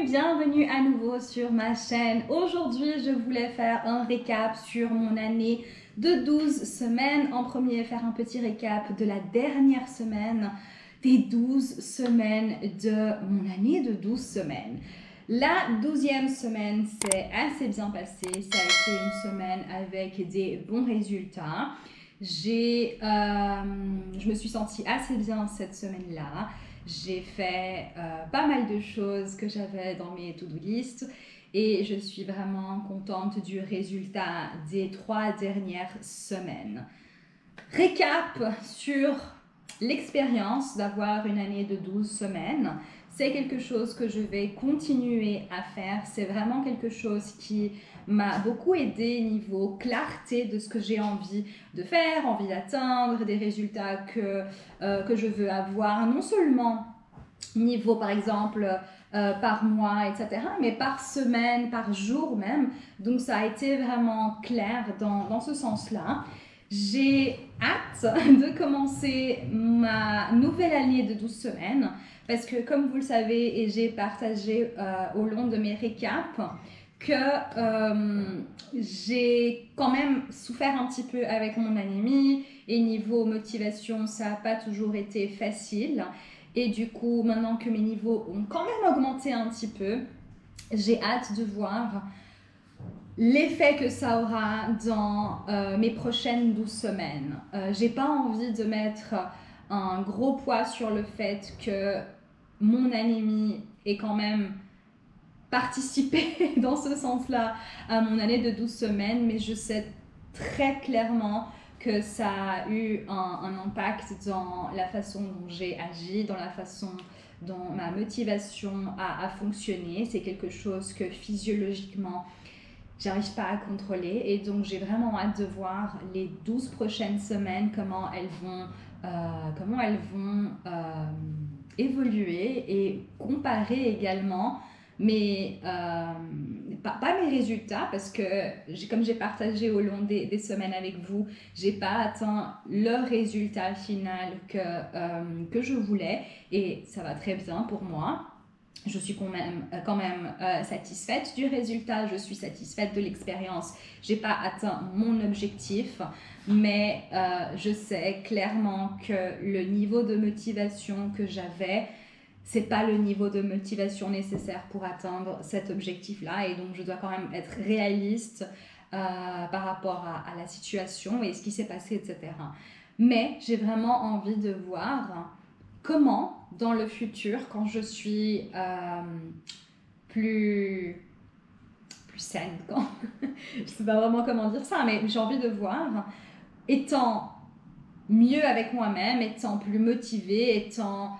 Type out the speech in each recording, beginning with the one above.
bienvenue à nouveau sur ma chaîne. Aujourd'hui, je voulais faire un récap sur mon année de 12 semaines. En premier, faire un petit récap de la dernière semaine des 12 semaines de mon année de 12 semaines. La 12e semaine s'est assez bien passée. Ça a été une semaine avec des bons résultats. Je me suis sentie assez bien cette semaine-là. J'ai fait pas mal de choses que j'avais dans mes to-do list et je suis vraiment contente du résultat des 3 dernières semaines. Récap sur l'expérience d'avoir une année de 12 semaines. C'est quelque chose que je vais continuer à faire. C'est vraiment quelque chose qui m'a beaucoup aidé niveau clarté de ce que j'ai envie de faire, envie d'atteindre, des résultats que je veux avoir, non seulement niveau par exemple par mois, etc., mais par semaine, par jour même. Donc ça a été vraiment clair dans ce sens-là. J'ai hâte de commencer ma nouvelle année de 12 semaines parce que comme vous le savez et j'ai partagé au long de mes récaps que j'ai quand même souffert un petit peu avec mon anémie et niveau motivation ça n'a pas toujours été facile et du coup maintenant que mes niveaux ont quand même augmenté un petit peu, j'ai hâte de voir l'effet que ça aura dans mes prochaines 12 semaines. J'ai pas envie de mettre un gros poids sur le fait que mon anémie est quand même participé dans ce sens-là à mon année de 12 semaines, mais je sais très clairement que ça a eu un impact dans la façon dont j'ai agi, dans la façon dont ma motivation a fonctionné. C'est quelque chose que physiologiquement j'arrive pas à contrôler et donc j'ai vraiment hâte de voir les 12 prochaines semaines comment elles vont évoluer et comparer également pas mes résultats parce que comme j'ai partagé au long des semaines avec vous, j'ai pas atteint le résultat final que je voulais et ça va très bien pour moi. Je suis quand même satisfaite du résultat, je suis satisfaite de l'expérience. Je n'ai pas atteint mon objectif, mais je sais clairement que le niveau de motivation que j'avais, ce n'est pas le niveau de motivation nécessaire pour atteindre cet objectif-là. Et donc, je dois quand même être réaliste par rapport à la situation et ce qui s'est passé, etc. Mais j'ai vraiment envie de voir comment, dans le futur, quand je suis plus saine, je ne sais pas vraiment comment dire ça, mais j'ai envie de voir, étant mieux avec moi-même, étant plus motivée, étant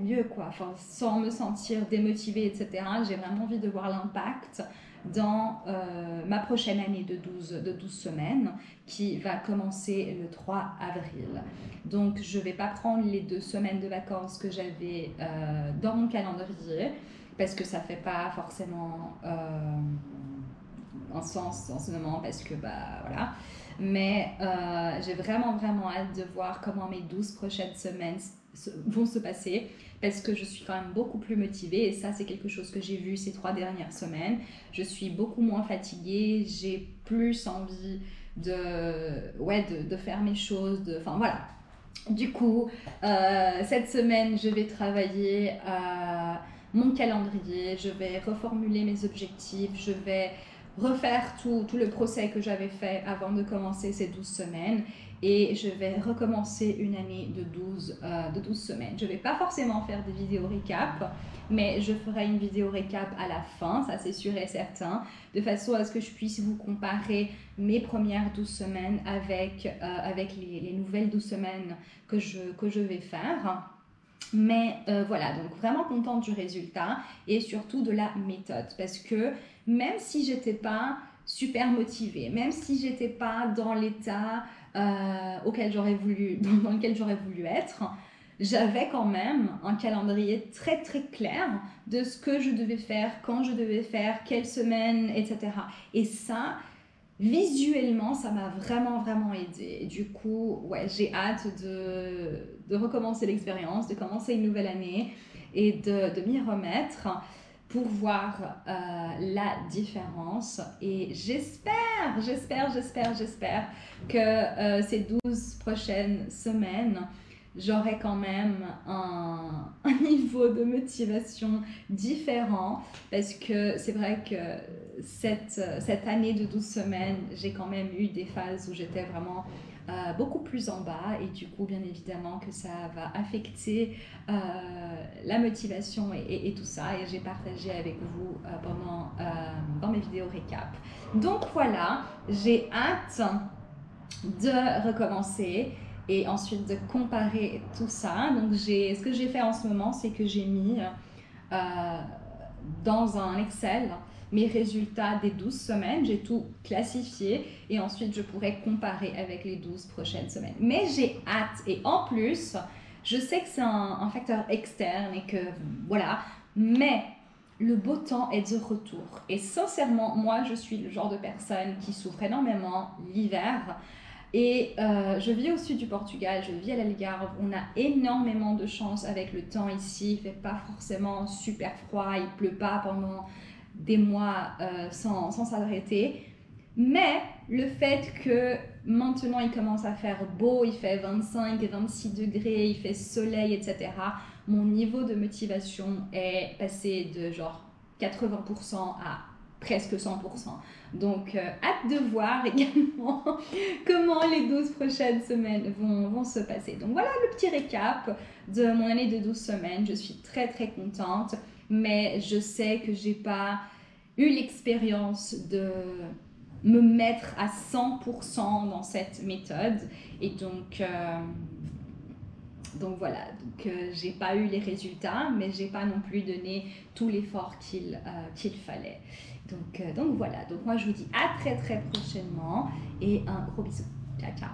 mieux quoi, enfin, sans me sentir démotivée, etc. J'ai vraiment envie de voir l'impact dans ma prochaine année de 12 semaines qui va commencer le 3 avril. Donc je ne vais pas prendre les 2 semaines de vacances que j'avais dans mon calendrier parce que ça ne fait pas forcément un sens en ce moment parce que voilà. Mais j'ai vraiment hâte de voir comment mes 12 prochaines semaines vont se passer parce que je suis quand même beaucoup plus motivée et ça c'est quelque chose que j'ai vu ces 3 dernières semaines. Je suis beaucoup moins fatiguée, j'ai plus envie de faire mes choses, enfin voilà. Du coup, cette semaine je vais travailler mon calendrier, je vais reformuler mes objectifs, je vais refaire tout le procès que j'avais fait avant de commencer ces 12 semaines et je vais recommencer une année de 12 semaines. Je ne vais pas forcément faire des vidéos récap, mais je ferai une vidéo récap à la fin, ça c'est sûr et certain, de façon à ce que je puisse vous comparer mes premières 12 semaines avec les nouvelles 12 semaines que je vais faire. Mais voilà, donc vraiment contente du résultat et surtout de la méthode parce que même si j'étais pas super motivée, même si j'étais pas dans l'état dans lequel j'aurais voulu être, j'avais quand même un calendrier très très clair de ce que je devais faire, quand je devais faire, quelle semaine, etc. Et ça, visuellement, ça m'a vraiment aidé. Du coup, ouais, j'ai hâte de recommencer l'expérience, de commencer une nouvelle année et de m'y remettre pour voir la différence. Et j'espère que ces 12 prochaines semaines, j'aurai quand même un niveau de motivation différent, parce que c'est vrai que cette année de 12 semaines, j'ai quand même eu des phases où j'étais vraiment beaucoup plus en bas, et du coup bien évidemment que ça va affecter la motivation et tout ça, et j'ai partagé avec vous dans mes vidéos récap. Donc voilà, j'ai hâte de recommencer et ensuite de comparer tout ça. Donc ce que j'ai fait en ce moment, c'est que j'ai mis dans un Excel mes résultats des 12 semaines, j'ai tout classifié et ensuite je pourrais comparer avec les 12 prochaines semaines. Mais j'ai hâte, et en plus, je sais que c'est un facteur externe et que voilà, mais le beau temps est de retour. Et sincèrement, moi je suis le genre de personne qui souffre énormément l'hiver. Et je vis au sud du Portugal, je vis à l'Algarve, on a énormément de chance avec le temps ici, il ne fait pas forcément super froid, il ne pleut pas pendant des mois sans s'arrêter. Mais le fait que maintenant il commence à faire beau, il fait 25, 26 degrés, il fait soleil, etc., mon niveau de motivation est passé de genre 80% à presque 100%. Donc, hâte de voir également comment les 12 prochaines semaines vont se passer. Donc, voilà le petit récap de mon année de 12 semaines. Je suis très, très contente, mais je sais que j'ai pas eu l'expérience de me mettre à 100% dans cette méthode. Et donc voilà, j'ai pas eu les résultats, mais j'ai pas non plus donné tout l'effort qu'il fallait. Donc voilà, donc moi je vous dis à très très prochainement et un gros bisou. Ciao ciao.